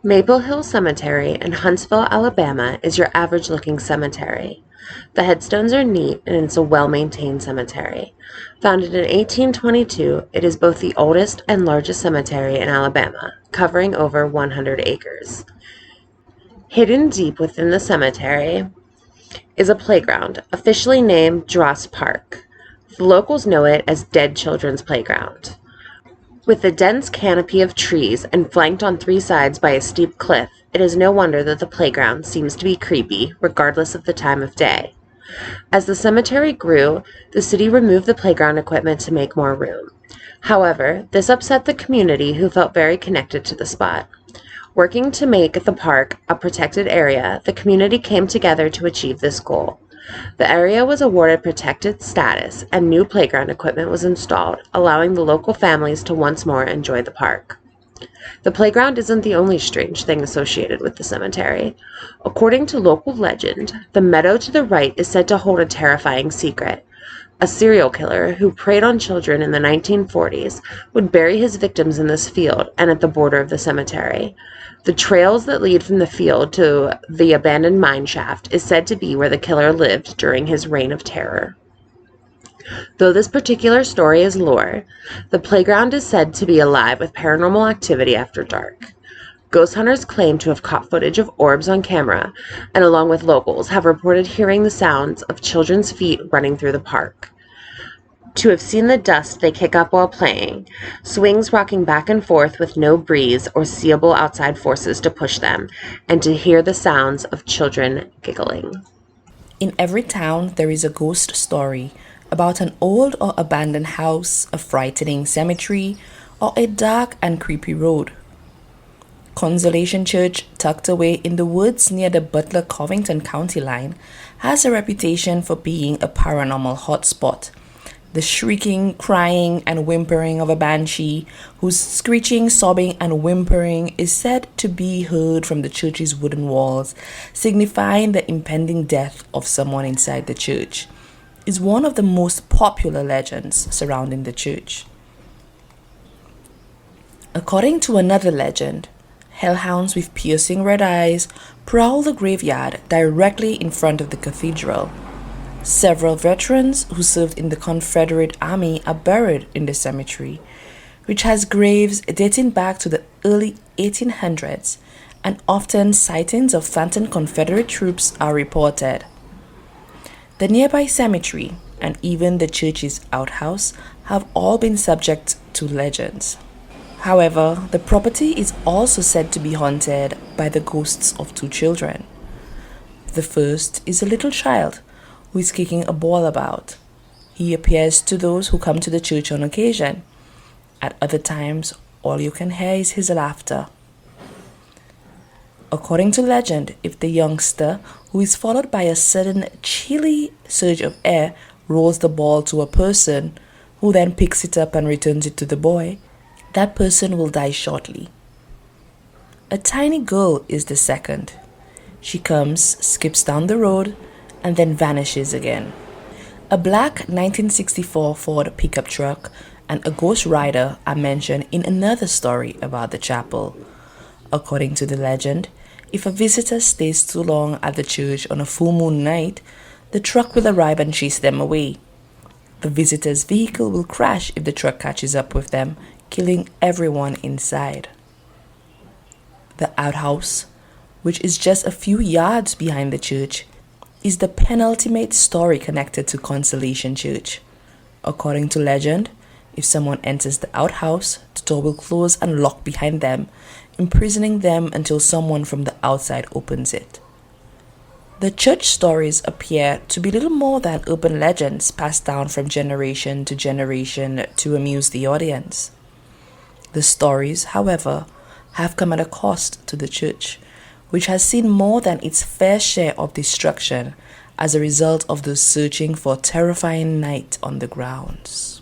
Maple Hill Cemetery in Huntsville, Alabama is your average-looking cemetery. The headstones are neat and it's a well-maintained cemetery. Founded in 1822, it is both the oldest and largest cemetery in Alabama, covering over 100 acres. Hidden deep within the cemetery is a playground, officially named Dross Park. The locals know it as Dead Children's Playground. With a dense canopy of trees and flanked on three sides by a steep cliff, it is no wonder that the playground seems to be creepy, regardless of the time of day. As the cemetery grew, the city removed the playground equipment to make more room. However, this upset the community, who felt very connected to the spot. Working to make the park a protected area, the community came together to achieve this goal. The area was awarded protected status and new playground equipment was installed, allowing the local families to once more enjoy the park. The playground isn't the only strange thing associated with the cemetery. According to local legend, the meadow to the right is said to hold a terrifying secret. A serial killer who preyed on children in the 1940s would bury his victims in this field and at the border of the cemetery. The trails that lead from the field to the abandoned mine shaft is said to be where the killer lived during his reign of terror. Though this particular story is lore, the playground is said to be alive with paranormal activity after dark. Ghost hunters claim to have caught footage of orbs on camera, and along with locals, have reported hearing the sounds of children's feet running through the park. To have seen the dust they kick up while playing, swings rocking back and forth with no breeze or seeable outside forces to push them, and to hear the sounds of children giggling. In every town, there is a ghost story about an old or abandoned house, a frightening cemetery, or a dark and creepy road. Consolation Church, tucked away in the woods near the Butler-Covington County line, has a reputation for being a paranormal hotspot. The shrieking, crying, and whimpering of a banshee, whose screeching, sobbing, and whimpering is said to be heard from the church's wooden walls, signifying the impending death of someone inside the church, is one of the most popular legends surrounding the church. According to another legend, hellhounds with piercing red eyes prowl the graveyard directly in front of the cathedral. Several veterans who served in the Confederate Army are buried in the cemetery, which has graves dating back to the early 1800s, and often sightings of phantom Confederate troops are reported. The nearby cemetery and even the church's outhouse have all been subject to legends. However, the property is also said to be haunted by the ghosts of two children. The first is a little child who is kicking a ball about. He appears to those who come to the church on occasion. At other times, all you can hear is his laughter. According to legend, if the youngster, who is followed by a sudden chilly surge of air, rolls the ball to a person, who then picks it up and returns it to the boy, that person will die shortly. A tiny girl is the second. She comes, skips down the road, and then vanishes again. A black 1964 Ford pickup truck and a ghost rider are mentioned in another story about the chapel. According to the legend, if a visitor stays too long at the church on a full moon night, the truck will arrive and chase them away. The visitor's vehicle will crash if the truck catches up with them, killing everyone inside. The outhouse, which is just a few yards behind the church, is the penultimate story connected to Consolation Church. According to legend, if someone enters the outhouse, the door will close and lock behind them, imprisoning them until someone from the outside opens it. The church stories appear to be little more than urban legends passed down from generation to generation to amuse the audience. The stories, however, have come at a cost to the church, which has seen more than its fair share of destruction as a result of the searching for a terrifying night on the grounds.